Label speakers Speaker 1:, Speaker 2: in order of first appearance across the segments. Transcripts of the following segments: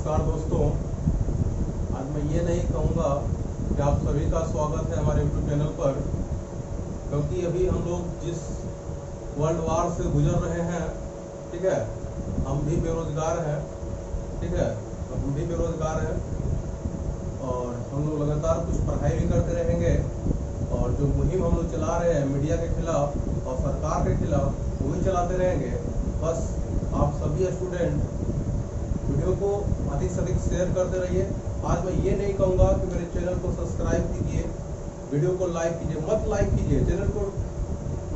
Speaker 1: नमस्कार दोस्तों। आज मैं ये नहीं कहूँगा कि आप सभी का स्वागत है हमारे YouTube चैनल पर, क्योंकि अभी हम लोग जिस वर्ल्ड वार से गुजर रहे हैं, ठीक है, हम भी बेरोजगार हैं, ठीक है, तो हम भी बेरोजगार हैं और हम लोग लगातार कुछ पढ़ाई भी करते रहेंगे और जो मुहिम हम लोग चला रहे हैं मीडिया के खिलाफ और सरकार के खिलाफ वो भी चलाते रहेंगे। बस आप सभी स्टूडेंट वीडियो को अधिक से अधिक शेयर करते रहिए। आज मैं ये नहीं कहूँगा कि मेरे चैनल को सब्सक्राइब कीजिए, वीडियो को लाइक कीजिए, मत लाइक कीजिए, चैनल को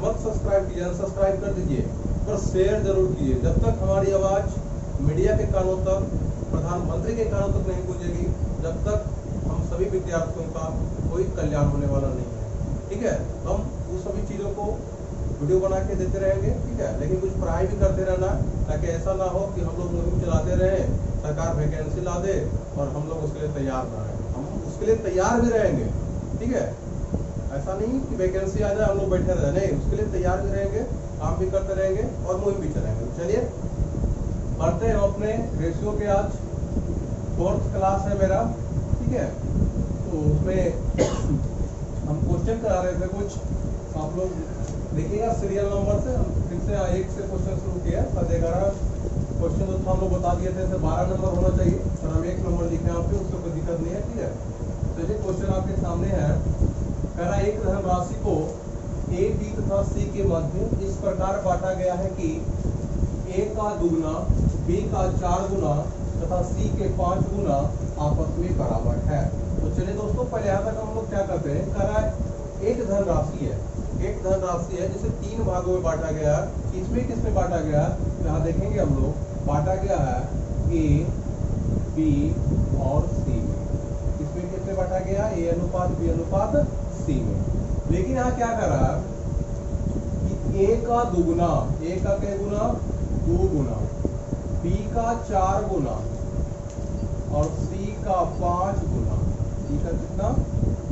Speaker 1: मत सब्सक्राइब कीजिए, अनसब्सक्राइब कर दीजिए, पर शेयर जरूर कीजिए। जब तक हमारी आवाज़ मीडिया के कानों तक, प्रधानमंत्री के कानों तक नहीं पहुँचेगी, जब तक हम सभी विद्यार्थियों का कोई कल्याण होने वाला नहीं है, ठीक है। हम उस सभी चीज़ों को वीडियो बना के देते रहेंगे, ठीक है, लेकिन कुछ पढ़ाई भी करते रहना, ताकि ऐसा ना हो कि हम लोग मुहिम चलाते रहे, सरकार वैकेंसी ला दे और हम लोग उसके लिए तैयार ना रहें। हम उसके लिए तैयार भी रहेंगे, ठीक है, ऐसा नहीं कि वैकेंसी आ जाए हम लोग बैठे रहे, नहीं, उसके लिए तैयार भी रहेंगे, काम भी करते रहेंगे और मुहिम भी चलाएंगे। चलिए पढ़ते हैं अपने रेशियो के। आज 4th क्लास है मेरा, ठीक है, तो उसमें हम क्वेश्चन करा रहे थे कुछ, आप लोग देखिएगा सीरियल नंबर से। हम फिर से 1 से क्वेश्चन शुरू किया, 11 क्वेश्चन तो हम लोग बता दिए थे, 12 नंबर होना चाहिए, पर हम 1 नंबर लिखे आपके, उससे कोई दिक्कत नहीं है, ठीक है। तो ये क्वेश्चन आपके सामने है। कह रहा एक धनराशि को ए, बी तथा सी के मध्य इस प्रकार बांटा गया है कि ए का दुगना बी का 4 गुना तथा सी के 5 गुना आपस में बराबर है। तो चलिए दोस्तों, पहले यहाँ तक हम लोग क्या करते हैं। कह रहा है एक धनराशि है, एक धनराशि है जिसे 3 भागों में बांटा गया है। किसमें बांटा गया है, यहाँ देखेंगे हम लोग, बांटा गया है ए, बी और सी में। किसमें बांटा गया, ए अनुपात बी अनुपात सी में। लेकिन यहाँ क्या कर रहा है कि ए का दुगुना, ए का क्या गुना, 2 गुना, बी का 4 गुना और सी का 5 गुना, सी का कितना,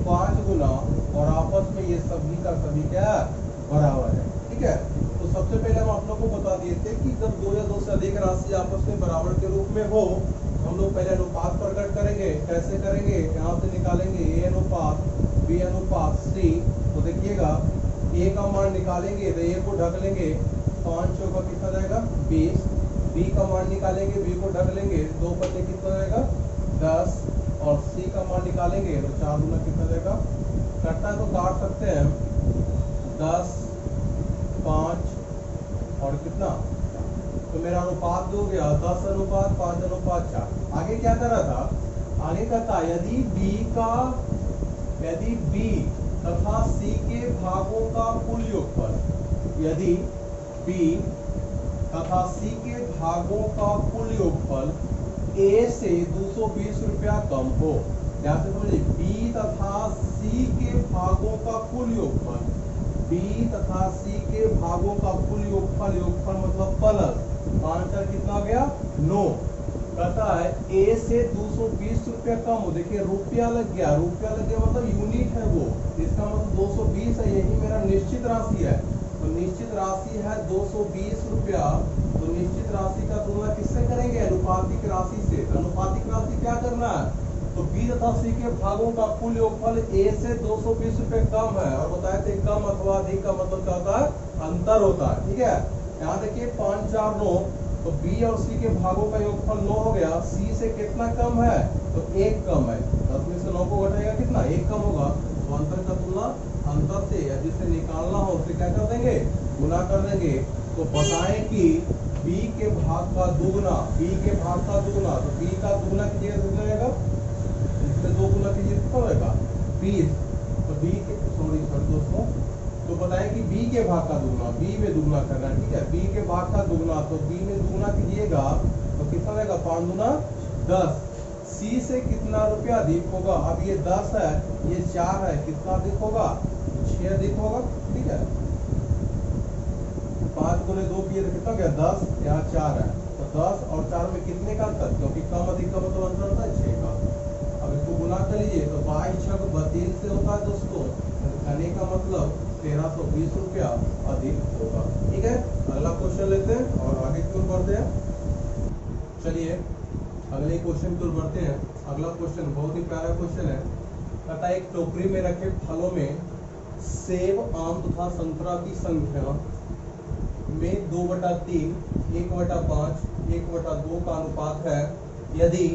Speaker 1: 5 गुना, और आपस में ये सभी का सभी क्या बराबर है, ठीक है। तो सबसे पहले हम आप लोग को बता दिए थे कि जब 2 या 2 से अधिक राशि आपस में बराबर के रूप में हो, हम लोग पहले अनुपात प्रकट करेंगे। कैसे करेंगे, यहाँ से निकालेंगे ए अनुपात बी अनुपात सी। तो देखिएगा ए का मान निकालेंगे तो ए को ढक लेंगे, 5 चौका कितना जाएगा 20। बी का मान निकालेंगे, बी को ढक लेंगे, 2 पत्ते कितना जाएगा 10, और सी का मान निकालेंगे तो 4 गुना कितना जाएगा, कटता है तो काट सकते हैं 10, 5 और कितना, तो मेरा अनुपात जो हो गया 10 अनुपात 5 अनुपात 4। आगे क्या कर रहा था, आगे कहता यदि बी तथा सी के भागों का कुल योगफल, यदि बी तथा सी के भागों का कुल योगफल ए से 220 रुपया कम हो। ध्यान से समझिए, बी तथा सी के भागों का कुल योगफल, बी तथा सी के भागों का कुल योगफल, योगफल मतलब प्लस, आंसर कितना हो गया 9। कहता है ए से 220 रुपया कम हो। देखिए रुपया लग गया, रुपया लग गया मतलब यूनिट है वो, इसका मतलब 220 है, यही मेरा निश्चित राशि है। तो निश्चित राशि है 220 रुपया, तो निश्चित राशि का तुलना किससे करेंगे, अनुपातिक राशि से। अनुपातिक राशि क्या करना है, तो बी तथा सी के भागों का कुल योगफल ए से 220 रुपए कम है, और बताए थे कम अथवा अधिक का मतलब क्या होता है, अंतर होता है, ठीक है। यहाँ देखिए 5 4 9, तो बी और सी के भागों का योगफल 9 हो गया। सी से कितना कम है, तो 1 कम है, 10 में से 9 को घटाएगा कितना, 1 कम होगा। तो अंतर का तुलना अंतर से, या जिसे निकालना हो उसे क्या कर देंगे, गुना कर देंगे। तो बताएं कि बी के भाग का दुगुना, बी के भाग का दुगुना, तो बी का दुगुना कीजिएगा कितना रहेगा, इसमें 2 गुना कीजिए कितना रहेगा 20। तो बी के सॉरी दोस्तों, तो बताएं कि बी के भाग का दुगुना, बी में दुगुना करना है, ठीक है, बी के भाग का दुगुना, तो बी में दुगुना कीजिएगा तो कितना रहेगा 5 गुना 10। सी से कितना रुपया अधिक होगा, अब ये 10 है ये 4 है, कितना अधिक होगा 6 अधिक होगा, ठीक है। 5 गुने 2 किए तो कितना गया 10, यहाँ 4 है, तो 10 और 4 में कितने का अंतर, क्योंकि कम अधिक का मतलब अंतर होता है 6 का। अब इसको गुना कर लीजिए तो 22 छक 32 से होता है दोस्तों, कहने का मतलब 1320 रुपया अधिक होगा, ठीक है। अगला क्वेश्चन लेते हैं और आगे क्यों बढ़ते हैं। चलिए अगले क्वेश्चन की ओर बढ़ते हैं। अगला क्वेश्चन बहुत ही प्यारा क्वेश्चन है। कहता है एक टोकरी में रखे फलों में सेब, आम तथा संतरा की संख्या में 2/3, 1/5, 1/2 का अनुपात है। यदि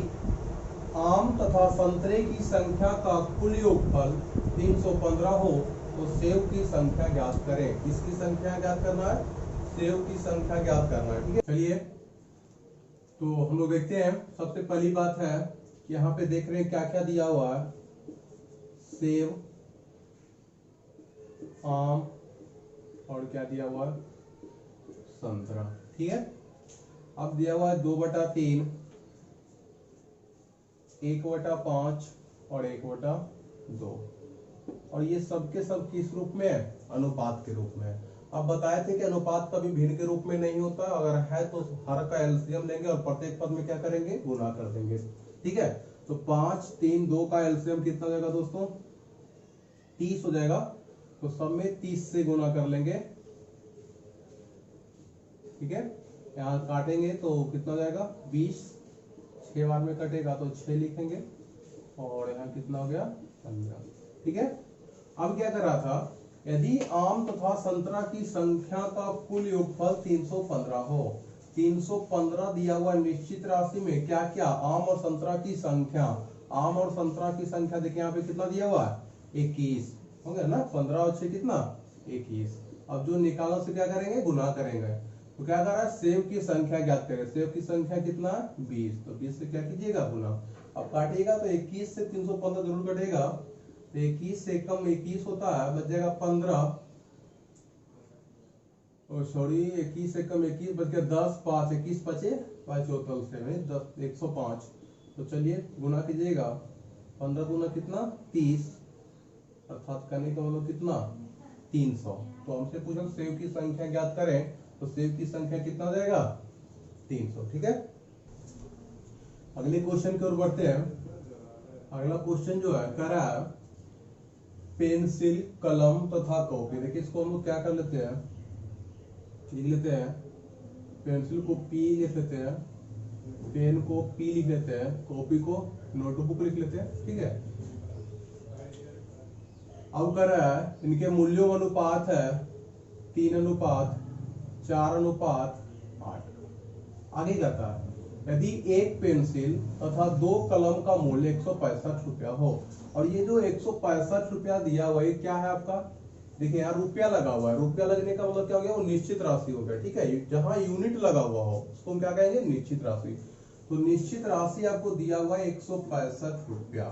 Speaker 1: आम तथा संतरे की संख्या का कुल योगफल 315 हो तो सेब की संख्या ज्ञात करें। किसकी संख्या ज्ञात करना है? सेब की संख्या ज्ञात करना है। ठीक है, चलिए तो हम लोग देखते हैं। सबसे पहली बात है कि यहाँ पे देख रहे हैं क्या क्या दिया हुआ है। सेब, आम और क्या दिया हुआ है? संतरा। ठीक है, अब दिया हुआ है 2/3, 1/5 और 1/2। और ये सब के सब किस रूप में है? अनुपात के रूप में है। अब बताए थे कि अनुपात कभी भिन्न के रूप में नहीं होता। अगर है तो हर का एलसीएम लेंगे और प्रत्येक पद में क्या करेंगे? गुना कर देंगे। ठीक है, तो 5, 3, 2 का एलसीएम कितना हो जाएगा दोस्तों? 30 हो जाएगा। तो सब में 30 से गुना कर लेंगे। ठीक है, यहाँ काटेंगे तो कितना हो जाएगा? 20। 6 बार में कटेगा तो 6 लिखेंगे और यहाँ कितना हो गया? 15। ठीक है, अब क्या कर रहा था? यदि आम तथा संतरा की संख्या का कुल योगफल 315 हो। 315 दिया हुआ निश्चित राशि में क्या क्या? आम और संतरा की संख्या। आम और संतरा की संख्या देखिए यहाँ पे कितना दिया हुआ है? 21 हो गया ना। 15 और 6 कितना? 21। अब जो निकालने से क्या करेंगे? गुना करेंगे। तो क्या कर रहा है? सेब की संख्या ज्ञात करें। सेब की संख्या कितना? 20। तो 20 से क्या कीजिएगा? गुना। अब काटिएगा तो 21 से 315 जरूर कटेगा। तो 21 से कम 21 होता है, बच जाएगा 15। सॉरी, 21 से कम 21 बच गया 10। 5, 21 बचे 5 चौथल से 10, 105। तो चलिए गुना कीजिएगा। 15 दूना कितना? 30, अर्थात करने का मतलब कितना? 300। तो हमसे पूछा सेब की संख्या ज्ञात करें, तो सेब की संख्या कितना हो जाएगा? 300। ठीक है, अगले क्वेश्चन की ओर बढ़ते हैं। अगला क्वेश्चन जो है कह रहा है पेंसिल, कलम तथा कॉपी। देखिए इसको हम लोग क्या कर लेते हैं? लिख लेते हैं। पेंसिल को पी लिख लेते हैं, पेन को पी लिख लेते हैं, कॉपी को नोटबुक लिख लेते हैं। ठीक है, अब कर रहा है इनके मूल्यों अनुपात है 3:4:8। आगे कहता है यदि एक पेंसिल तथा 2 कलम का मूल्य 165 रुपया हो। और ये जो 165 रुपया दिया हुआ है क्या है आपका? देखिए यहाँ रुपया लगा हुआ है। रुपया लगने का मतलब क्या हो गया? वो निश्चित राशि हो गया। ठीक है, जहां यूनिट लगा हुआ हो उसको हम क्या कहेंगे? निश्चित राशि। तो निश्चित राशि आपको दिया हुआ है 165 रुपया।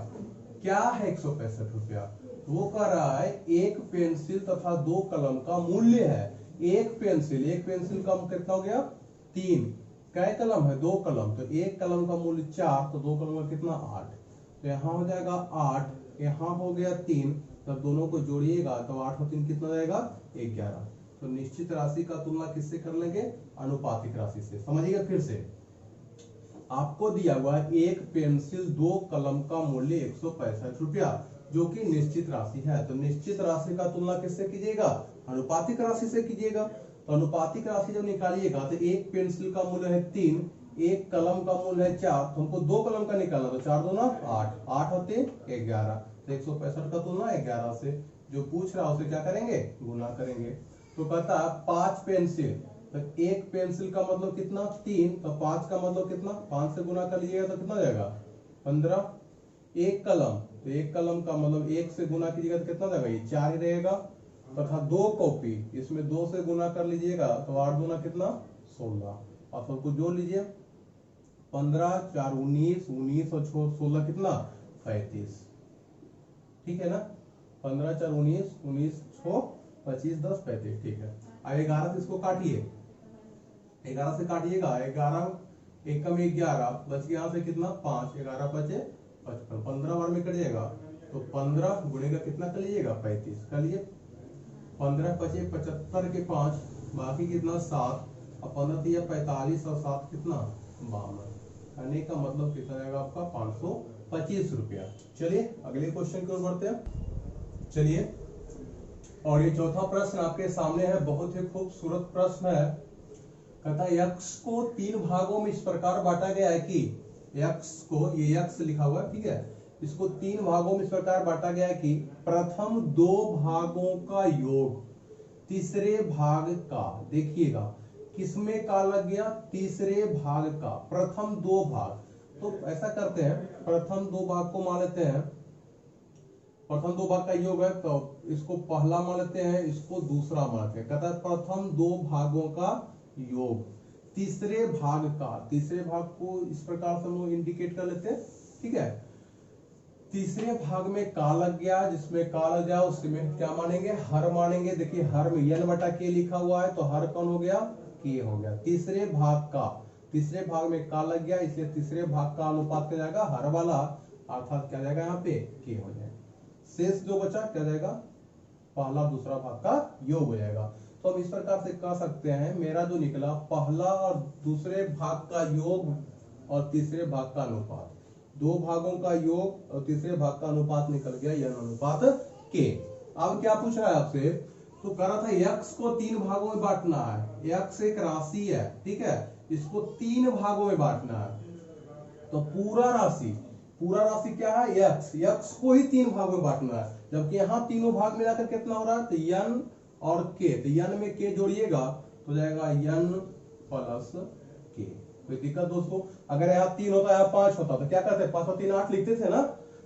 Speaker 1: क्या है 165 रुपया? वो कह रहा है एक पेंसिल तथा 2 कलम का मूल्य है। एक पेंसिल का कितना हो गया? 3। कै कलम है? 2 कलम। तो एक कलम का मूल्य 4, तो 2 कलम का कितना? 8। तो यहाँ हो जाएगा 8, यहाँ हो गया 3। तब दोनों को जोड़िएगा तो 8 और 3 कितना जाएगा? 11। तो निश्चित राशि का तुलना किससे कर लेंगे? अनुपातिक राशि से। समझिएगा फिर से, आपको दिया हुआ है एक पेंसिल 2 कलम का मूल्य 165 रुपया, जो कि निश्चित राशि है। तो निश्चित राशि का तुलना किससे कीजिएगा? अनुपातिक राशि से कीजिएगा। तो अनुपातिक राशि जब निकालिएगा तो एक पेंसिल का मूल्य है 3, एक कलम का मूल्य है 4। तो हमको 2 कलम का निकालना, तो 4 दूना 8, 8 और 3 11। तो 165 का तुलना 11 से। जो पूछ रहा है उसे क्या करेंगे? गुना करेंगे। तो कहता है 5 पेंसिल, तो एक पेंसिल का मतलब कितना? 3। तो 5 का मतलब कितना? 5 से गुना कर लीजिएगा तो कितना जाएगा? 15। एक कलम, तो एक कलम का मतलब 1 से गुना कीजिएगा तो कितना जाएगा? ये 4 ही रहेगा। तथा 2 कॉपी, इसमें 2 से गुना कर लीजिएगा तो 8 दूना कितना? 16। और सबको जोड़ लीजिए। 15, 4 19, 19 और 16 कितना? 35। ठीक है ना? 15, 4 19, 19 6 25 10 35। ठीक है, अब 11 से इसको काटिए। 11 से काटिएगा। 11 एकम 11 बच गया। यहाँ से कितना? 5। 11 बचे 55। 15 बार में कट जाएगा। तो 15 गुणे का कितना कर लीजिएगा? 35 कर लिए। 15 बचे 75 के 5, बाकी कितना? 7। अब 15 दिया 45 और 7 कितना? 52। करने का मतलब कितना जाएगा आपका? 525 रुपया। चलिए अगले क्वेश्चन की ओर बढ़ते हैं। चलिए, और ये चौथा प्रश्न आपके सामने है। बहुत ही खूबसूरत प्रश्न है। कहता है यक्ष को 3 भागों में इस प्रकार बांटा गया है कि x को, ये x लिखा हुआ है, ठीक है, इसको 3 भागों में इस प्रकार बांटा गया है कि प्रथम 2 भागों का योग तीसरे भाग का, देखिएगा किसमें का लग गया, तीसरे भाग का, प्रथम 2 भाग। तो ऐसा करते हैं, प्रथम 2 भाग को मान लेते हैं, प्रथम 2 भाग का योग है तो इसको पहला मान लेते हैं, इसको दूसरा मान लेते हैं। कहता है प्रथम 2 भागों का योग तीसरे भाग का, तीसरे भाग को इस प्रकार से हम लोग इंडिकेट कर लेते हैं, ठीक है। तीसरे भाग में का लग गया, जिसमें का लग गया उसमें क्या मानेंगे, हर मानेंगे। देखिए हर में n बटा k लिखा हुआ है तो हर कौन हो गया, k हो गया। तीसरे भाग का, तीसरे भाग में का लग गया, इसलिए तीसरे भाग का अनुपात क्या जाएगा, हर वाला, अर्थात क्या जाएगा यहाँ पे k हो जाएगा। शेष जो बचा क्या जाएगा, पहला दूसरा भाग का योग हो जाएगा। तो हम इस प्रकार से कह सकते हैं मेरा जो निकला पहला और दूसरे भाग का योग और तीसरे भाग का अनुपात, 2 भागों का योग और तीसरे भाग का अनुपात निकल गया n अनुपात k। अब क्या पूछ रहा है आपसे, तो कह रहा था x को 3 भागों में बांटना है, x एक राशि है, ठीक है, इसको 3 भागों में बांटना है। तो पूरा राशि क्या है, x को ही 3 भागों में बांटना है, जबकि यहाँ तीनों भाग मिलाकर कितना हो रहा है, तो n और k, तो n में k जोड़िएगा तो जाएगा n प्लस k। कोई दिक्कत दोस्तों, अगर यहाँ 3 होता यहाँ 5 होता तो क्या करते, 5 और 3 8 लिखते थे ना,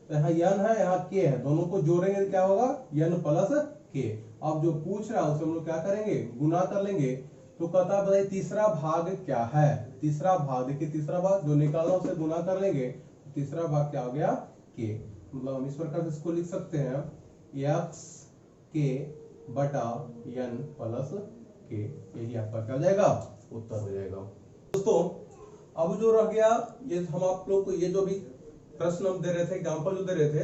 Speaker 1: तो यहाँ n है यहाँ k है, दोनों को जोड़ेंगे क्या होगा, n प्लस k। अब जो पूछ रहा है उसे हम लोग क्या करेंगे, गुना कर लेंगे। तो कहता है बताइए तीसरा भाग क्या है, तीसरा भाग, देखिए तीसरा भाग जो निकालना उसे गुना कर लेंगे, तीसरा भाग क्या हो गया, k। मतलब हम इस प्रकार से इसको लिख सकते हैं x k बटा n प्लस k, यही आपका क्या हो जाएगा, उत्तर हो जाएगा। दोस्तों अब जो रह गया, ये हम आप लोग को ये जो भी प्रश्न हम दे रहे थे, एग्जाम्पल जो दे रहे थे,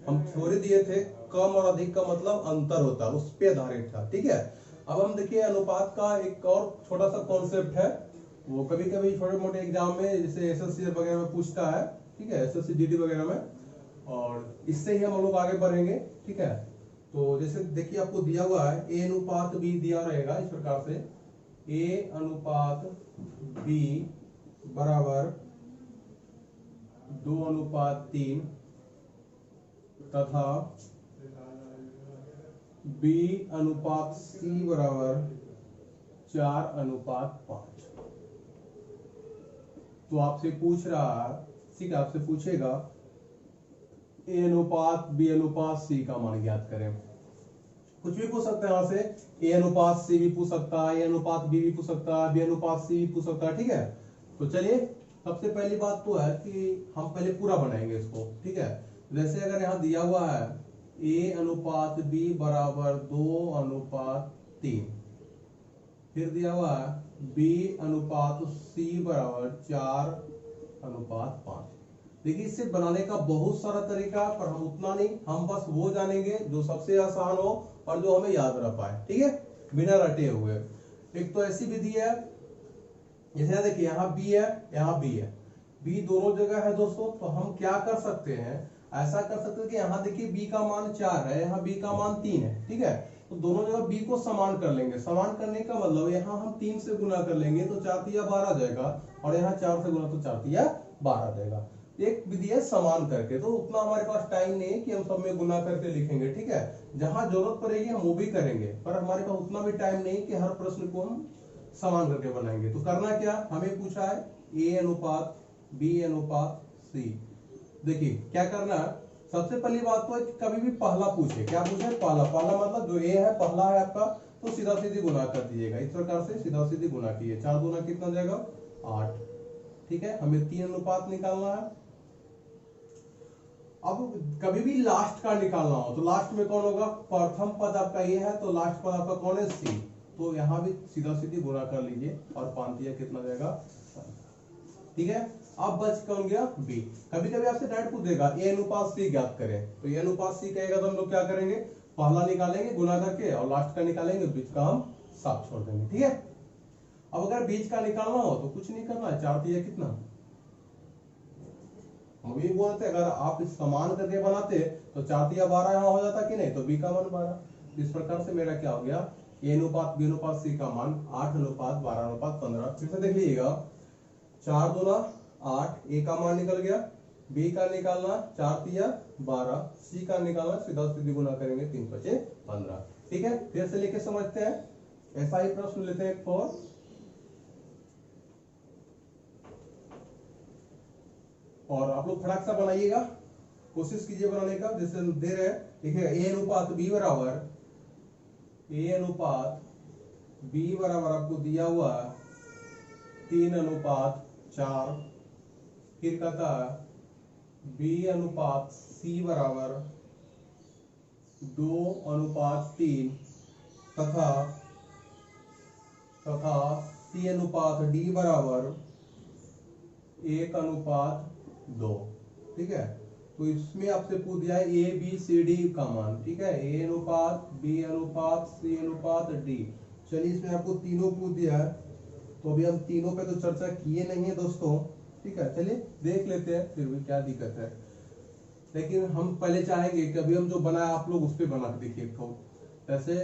Speaker 1: हम थ्योरी दिए थे, कम और अधिक का मतलब अंतर होता है, उस पे आधारित था, ठीक है। अब हम देखिए अनुपात का एक और छोटा सा कॉन्सेप्ट है, वो कभी कभी छोटे मोटे एग्जाम में जैसे एसएससी वगैरह में पूछता है, ठीक है, एसएससी जीडी वगैरह में, और इससे ही हम लोग आगे बढ़ेंगे, ठीक है। तो जैसे देखिए आपको दिया हुआ है ए अनुपात बी दिया रहेगा इस प्रकार से, ए अनुपात बी बराबर 2:3 तथा बी अनुपात सी बराबर 4:5। तो आपसे पूछ रहा है, ठीक है, आपसे पूछेगा ए अनुपात बी अनुपात सी का मान ज्ञात करें। कुछ भी पूछ सकते हैं यहां से, ए अनुपात सी भी पूछ सकता है, ए अनुपात बी भी पूछ सकता है, बी अनुपात सी भी पूछ सकता है, ठीक है। तो चलिए सबसे पहली बात तो है कि हम पहले पूरा बनाएंगे इसको, ठीक है। जैसे अगर यहाँ दिया हुआ है ए अनुपात बी बराबर 2:3, फिर दिया हुआ है बी अनुपात सी बराबर 4:5। देखिए इससे बनाने का बहुत सारा तरीका, पर हम उतना नहीं, हम बस वो जानेंगे जो सबसे आसान हो और जो हमें याद रह पाए, ठीक है, बिना रटे हुए। एक तो ऐसी विधि है, जैसे देखिए यहाँ बी है, यहाँ बी है, बी दोनों जगह है दोस्तों। तो हम क्या कर सकते हैं, ऐसा कर सकते हैं कि यहाँ देखिए बी का मान 4 है, यहाँ बी का मान 3 है, ठीक है। तो दोनों जगह बी को समान कर लेंगे। समान करने का मतलब यहाँ हम 3 से गुना कर लेंगे तो 4 तिया 12 जाएगा, और यहाँ 4 से गुना तो 4 तिया 12 जाएगा। एक विधि है समान करके, तो उतना हमारे पास टाइम नहीं है कि हम सब में गुना करके लिखेंगे, ठीक है। जहां जरूरत पड़ेगी हम वो भी करेंगे, पर हमारे पास उतना भी टाइम नहीं कि हर प्रश्न को हम समान करके बनाएंगे। तो करना क्या, हमें पूछा है ए अनुपात बी अनुपात सी। देखिए क्या करना है, सबसे पहली बात तो है कि कभी भी पहला पूछे, क्या पूछे, पहला। पहला मतलब जो ए है, पहला है आपका, तो सीधा सीधी गुना कर दीजिएगा, इस प्रकार से सीधा सीधी गुना कीजिए। 4 दूना कितना जाएगा, 8, ठीक है। हमें 3 अनुपात निकालना है। अब कभी भी लास्ट का निकालना हो तो लास्ट में कौन होगा, प्रथम पद आपका ये है तो लास्ट पद आपका कौन है, सी। तो यहां भी सीधा सीधी गुना कर लीजिए और 5 कितना जाएगा, ठीक है। अब बच कौन गया, बी। कभी कभी आपसे डायरेक्ट पूछ देगा ए अनुपात सी ज्ञात करें, तो ए अनुपात सी कहेगा तो हम लोग क्या करेंगे, पहला निकालेंगे गुना करके और लास्ट का निकालेंगे, बीच का हम साफ छोड़ देंगे, ठीक है। अब अगर बीच का निकालना हो तो कुछ नहीं करना है, 4 तिया कितना, हम भी बोलते अगर आप समान करके बनाते तो 4 तिया 12 यहाँ हो जाता कि नहीं, तो बी का मान 12। इस प्रकार से मेरा क्या हो गया, ए अनुपात बी अनुपात सी का मान 8:12:15। फिर से देख लीजिएगा, 4 दूना 8, ए का मान निकल गया, बी का निकालना 4 तिया 12, सी का निकालना सीधा सीधी गुना करेंगे 3 5 15। ठीक है, फिर से लेके समझते हैं। ऐसा ही प्रश्न लेते हैं एक और आप लोग फटाक सा बनाइएगा, कोशिश कीजिए बनाने का। जैसे दे रहे हैं, देखिएगा ए अनुपात बी बराबर आपको दिया हुआ 3:4, फिर कहता है बी अनुपात सी बराबर 2:3 तथा सी अनुपात डी बराबर 1:2। ठीक है, तो इसमें आपसे पूछ दिया है ए बी सी डी का मान। ठीक है, ए अनुपात बी अनुपात सी अनुपात डी। चलिए, इसमें आपको तीनों पूछ दिया है, तो अभी हम तीनों पे तो चर्चा किए नहीं है दोस्तों। ठीक है, चलिए देख लेते हैं, फिर भी क्या दिक्कत है। लेकिन हम पहले चाहेंगे कि अभी हम जो बनाया आप लोग उस पर बना के देखिए। तो जैसे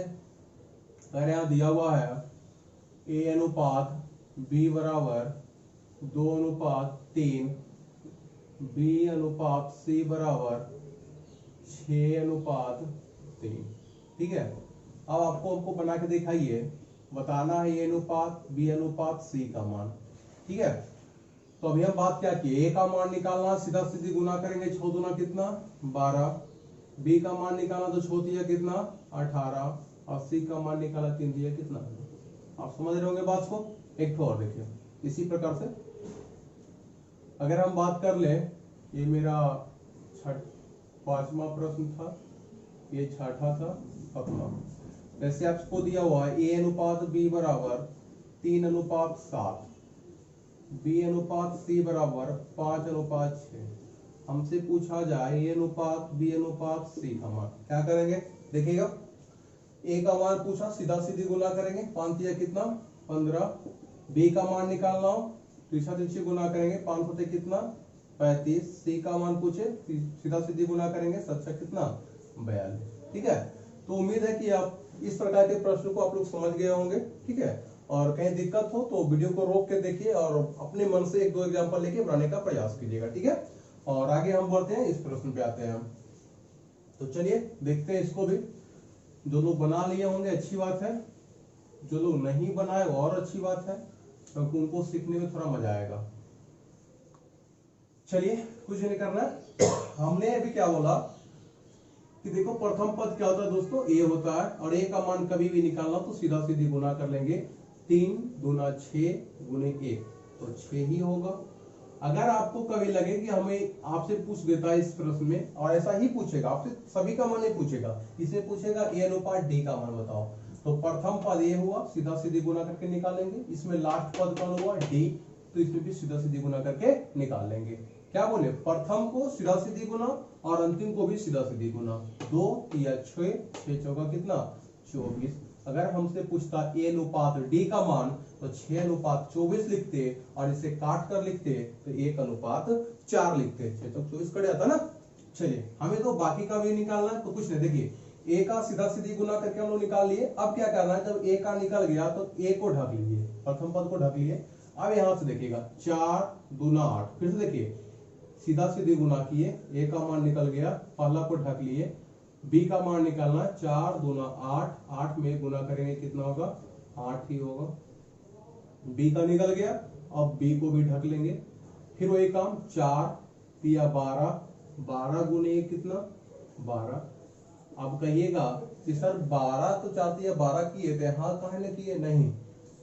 Speaker 1: अगर यहाँ दिया हुआ है ए अनुपात बी बराबर 2:3, बी अनुपात सी बराबर 6:3। ठीक है, अब आपको बना के दिखाइए, बताना है ए अनुपात बी अनुपात सी का मान। ठीक है, तो अभी हम बात क्या की, ए का मान निकालना, सीधा सीधी गुना करेंगे, 6 दूना कितना 12, बी का मान निकालना तो 6 तिया कितना 18, और सी का मान निकाला 3 तिया कितना। आप समझ रहे होंगे बात को। एक और देखिए, इसी प्रकार से अगर हम बात कर ले, ये मेरा 5वां प्रश्न था, ये 6ठा था, 7वां। वैसे आपको दिया हुआ है ए अनुपात बी बराबर 3:7, बी अनुपात सी बराबर 5:6। हमसे पूछा जाए ए अनुपात बी अनुपात सी का मान, क्या करेंगे देखिएगा। ए का मान पूछा, सीधा सीधी गुना करेंगे, 5 तिया कितना 15, बी का मान निकालना हो तीसरा तीसरी गुना करेंगे, 5 होते कितना 35, सी का मान पूछे सीधा सीधी गुना करेंगे, 7 कितना 42। ठीक है, तो उम्मीद है कि आप इस प्रकार के प्रश्न को आप लोग समझ गए होंगे। ठीक है, और कहीं दिक्कत हो तो वीडियो को रोक के देखिए और अपने मन से 1-2 एग्जाम्पल लेके बनाने का प्रयास कीजिएगा। ठीक है, और आगे हम बढ़ते हैं, इस प्रश्न पे आते हैं। तो चलिए देखते हैं इसको भी। जो लोग बना लिए होंगे अच्छी बात है, जो लोग नहीं बनाए और अच्छी बात है, क्योंकि उनको सीखने में थोड़ा मजा आएगा। चलिए, कुछ नहीं करना है। हमने अभी क्या बोला कि देखो, प्रथम पद क्या होता है दोस्तों, ए होता है, और ए का मान कभी भी निकालना तो सीधा सीधी गुना कर लेंगे, 3 दूना 6 गुने 1 तो 6 ही होगा। अगर आपको कभी लगे कि हमें आपसे पूछ देता है इस प्रश्न में, और ऐसा ही पूछेगा, आपसे सभी का मान नहीं पूछेगा, इसमें पूछेगा ए अनुपात डी का मान बताओ, तो प्रथम पद ए हुआ, सीधा सीधी गुना करके निकालेंगे। इसमें लास्ट पद कौन हुआ डी, तो इसमें भी सीधा सीधी गुना करके निकाल लेंगे। क्या बोले, प्रथम को सीधा सीधी गुना और अंतिम को भी सीधा सीधी गुना, 2 तिया 6, 6 चौका कितना 24। अगर हमसे पूछता ए अनुपात डी का मान, तो 6:24 लिखते, और इसे काट कर लिखते तो 1:4 लिखते, 6 तो 24 कट जाता ना। चलिए, हमें तो बाकी का भी निकालना है, तो कुछ नहीं, देखिए ए का सीधा सीधी गुना करके हम लोग निकाल लिए। अब क्या करना है, जब ए का निकल गया तो ए को ढक लीजिए, प्रथम पद को ढक लिए। अब यहां से देखिएगा 4 दूना 8, फिर से देखिए सीधा सीधी गुना किए, ए का मान निकल गया, पहला को ढक लिए, बी का मान निकालना, 4 दूना 8, 8 में गुना करेंगे कितना होगा 8 ही होगा। बी का निकल गया, अब बी को भी ढक लेंगे, फिर वही काम, 4 तिया 12, 12 गुने 1 कितना 12। अब कहिएगा कि सर 12 तो 4 तिया 12 किए थे, हाँ कहे न किए, नहीं,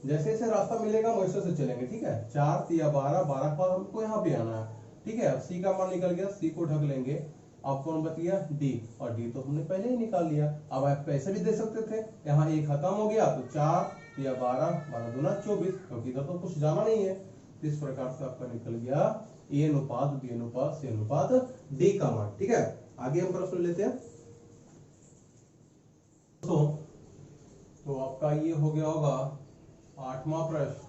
Speaker 1: जैसे जैसे रास्ता मिलेगा वैसे से चलेंगे। ठीक है, 4 तिया 12, 12 का हमको यहाँ पे आना है। ठीक है, अब सी का मान निकल गया, सी को ढक लेंगे। अब कौन बच गया डी, और डी तो हमने पहले ही निकाल लिया। अब आप पैसे भी दे सकते थे, यहाँ ए खत्म हो गया, तो 4 तिया 12, 12 दूना 24, क्योंकि इधर तो कुछ जाना नहीं है। इस प्रकार से आपका निकल गया ए अनुपात बी अनुपात सी अनुपात डी का मान। ठीक है, आगे हम प्रश्न लेते हैं। तो आपका ये हो गया होगा 8वां प्रश्न,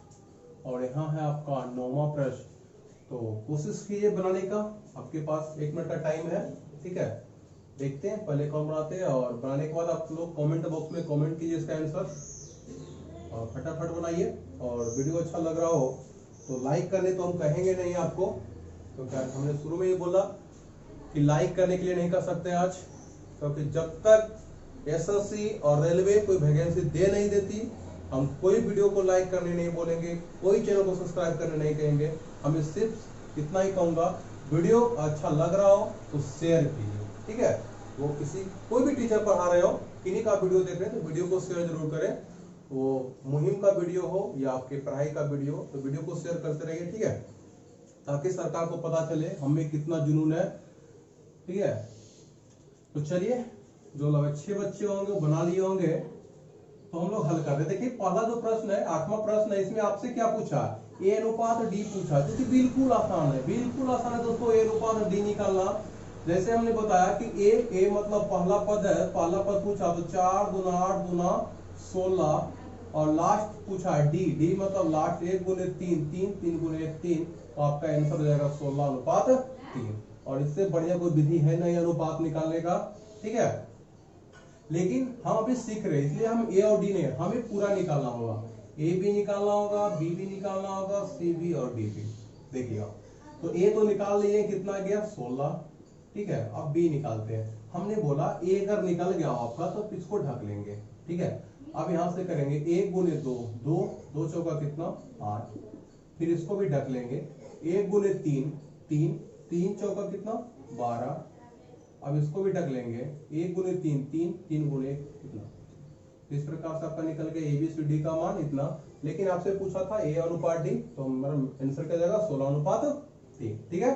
Speaker 1: और यहाँ है आपका 9वां प्रश्न। तो कोशिश कीजिए बनाने का, आपके पास 1 मिनट का टाइम है। ठीक है, देखते हैं पहले कौन बनाते हैं, और बनाने के बाद आप लोग कमेंट बॉक्स में कमेंट कीजिए इसका आंसर, और फटाफट बनाइए। और वीडियो अच्छा लग रहा हो तो लाइक करने तो हम कहेंगे नहीं आपको, क्योंकि हमने शुरू में ही बोला कि लाइक करने के लिए नहीं कर सकते आज, क्योंकि जब तक एसएससी और रेलवे कोई वैकेंसी दे नहीं देती हम कोई वीडियो को लाइक करने नहीं बोलेंगे, कोई चैनल को सब्सक्राइब करने नहीं कहेंगे। हमें सिर्फ इतना ही कहूंगा, वीडियो अच्छा लग रहा हो तो शेयर कीजिए, ठीक है। वो किसी कोई भी टीचर पढ़ा रहे हो, किन्हीं का वीडियो देख रहे हैं तो वीडियो को शेयर जरूर करें। वो मुहिम का वीडियो हो या आपके पढ़ाई का वीडियो हो तो वीडियो को शेयर करते रहिए, ठीक है, ताकि सरकार को पता चले हमें कितना जुनून है, ठीक है। तो चलिए, जो लोग अच्छे बच्चे होंगे वो बना लिए होंगे तो हम लोग हल कर रहे। देखिए पहला जो प्रश्न है, 8वां प्रश्न है, इसमें आपसे क्या पूछा, ए अनुपात डी पूछा, जो कि बिल्कुल आसान है, बिल्कुल आसान है दोस्तों। ए अनुपात डी निकालना, जैसे हमने बताया कि ए मतलब पहला पद है, पहला पद पूछा तो 4 गुना 8 गुना 16, और लास्ट पूछा डी मतलब लास्ट 1 गुने 3 3 गुने 1 3, तो आपका आंसर हो जाएगा 16 अनुपात 3। और इससे बढ़िया कोई विधि है नहीं अनुपात निकालने का, ठीक है। लेकिन हम अभी सीख रहे हैं, इसलिए हम ए और डी नहीं, हमें पूरा निकालना होगा। ए भी निकालना होगा, बी भी निकालना होगा, सी भी और डी भी। देखिएगा, तो ए तो निकाल लिए, कितना गया 16, ठीक है। अब बी निकालते हैं। हमने बोला ए अगर निकल गया आपका तो इसको ढक लेंगे, ठीक है। अब यहां से करेंगे 1 गुने 2, 2 चौका कितना 8, फिर इसको भी ढक लेंगे। 1 गुने 3, 3 चौका कितना 12, अब इसको भी ढक लेंगे। 1 गुने 3, 3 गुने 1 कितना। इस प्रकार से आपका निकल गया ABCD का मान इतना। लेकिन आपसे पूछा था ए अनुपात डी, तो हमारा आंसर क्या जाएगा 16 अनुपात 3, ठीक है।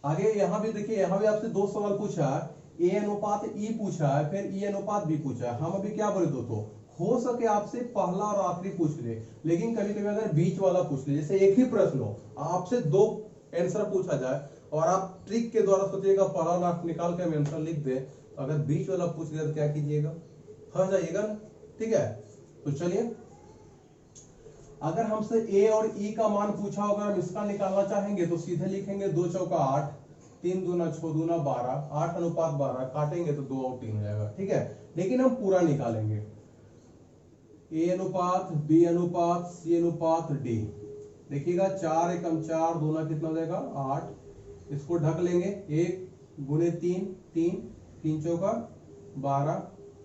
Speaker 1: आगे यहाँ भी देखिए, यहाँ भी आपसे 2 सवाल पूछा है, ए अनुपात ई पूछा है, फिर ई अनुपात बी पूछा है। हम अभी क्या बोले दोस्तों, हो सके आपसे पहला और आखिरी पूछ ले, लेकिन कभी कभी अगर बीच वाला पूछ ले, जैसे एक ही प्रश्न हो, आपसे 2 आंसर पूछा जाए और आप ट्रिक के द्वारा सोचिएगा पहला और आखिरी निकाल के हम आंसर लिख दे, तो अगर बीच वाला पूछ लिया तो क्या कीजिएगा, फंस जाइएगा, ठीक है। तो चलिए, अगर हमसे ए और ई का मान पूछा होगा, हम इसका निकालना चाहेंगे तो सीधे लिखेंगे 2 चौका 8, 3 दूना 6 दूना 12, 8 अनुपात 12, काटेंगे तो 2 और 3 हो जाएगा, ठीक है। लेकिन हम पूरा निकालेंगे, ए अनुपात बी अनुपात सी अनुपात डी। देखिएगा 4 एकम 4, दूना कितना हो जाएगा 8, इसको ढक लेंगे। 1 गुने 3, 3 चौका 12,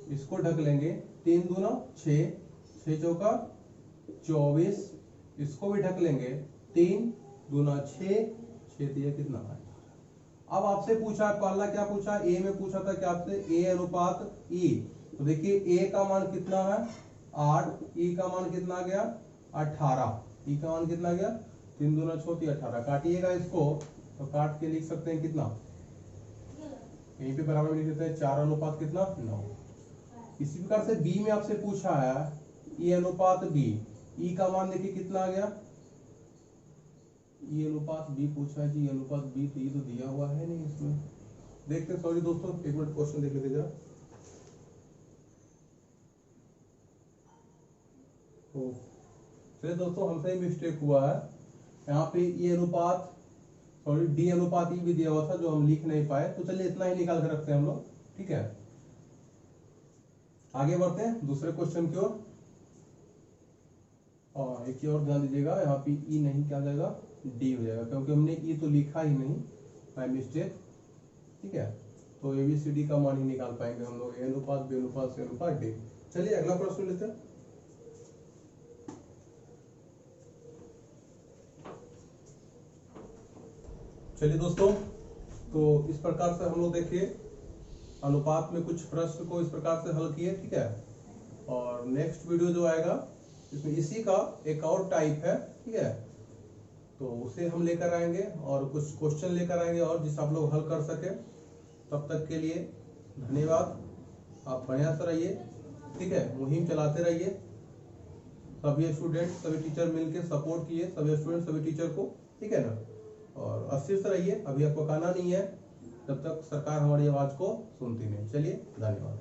Speaker 1: इसको ढक लेंगे। 3 दूना 6, 6 चौका 24, इसको भी ढक लेंगे। 3 दूना 6, 6 दिया कितना 8। अब आपसे पूछा है, पहला क्या पूछा, ए में पूछा था कि आपसे ए अनुपात ई। तो देखिए ए का मान कितना है 8, ई का मान कितना गया 18, ई का मान कितना गया 3 दूना 6 18। काटिएगा इसको तो काट के लिख सकते हैं कितना, यहीं पे बराबर लिख देते हैं 4 अनुपात कितना 9। इसी प्रकार से बी में आपसे पूछा है ई अनुपात बी, ई का मान देखिए कितना आ गया, ई अनुपात बी पूछा है जी, अनुपात बी, तो ये तो दिया हुआ है नहीं इसमें। देखते हैं, सॉरी दोस्तों, एक मिनट क्वेश्चन देख लेते जरा। चलिए दोस्तों, हमसे ही मिस्टेक हुआ है, यहाँ पे ई अनुपात सॉरी डी अनुपात ई भी दिया हुआ था जो हम लिख नहीं पाए। तो चलिए इतना ही निकाल कर रखते हैं हम लोग, ठीक है। आगे बढ़ते हैं दूसरे क्वेश्चन की ओर। और एक और ध्यान दीजिएगा, यहाँ पे ई नहीं, क्या जाएगा डी हो जाएगा, क्योंकि हमने ई तो लिखा ही नहीं बाय मिस्टेक, ठीक है। तो ABCD का मान ही निकाल पाएंगे हम लोग, ए अनुपात बी अनुपात सी अनुपात डी। चलिए अगला प्रश्न लेते हैं। चलिए दोस्तों, तो इस प्रकार से हम लोग देखिए अनुपात में कुछ प्रश्न को इस प्रकार से हल किए, ठीक है। और नेक्स्ट वीडियो जो आएगा इसमें इसी का एक और टाइप है, ठीक है, तो उसे हम लेकर आएंगे और कुछ क्वेश्चन लेकर आएंगे और जिसे आप लोग हल कर सके। तब तक के लिए धन्यवाद, आप बढ़िया से रहिए, ठीक है, मुहिम चलाते रहिए। सभी स्टूडेंट सभी टीचर मिलकर सपोर्ट किए, सभी स्टूडेंट सभी टीचर को, ठीक है ना। और अस्थिर से रहिए, अभी आपको कहना नहीं है, तब तक सरकार हमारी आवाज को सुनती नहीं। चलिए धन्यवाद।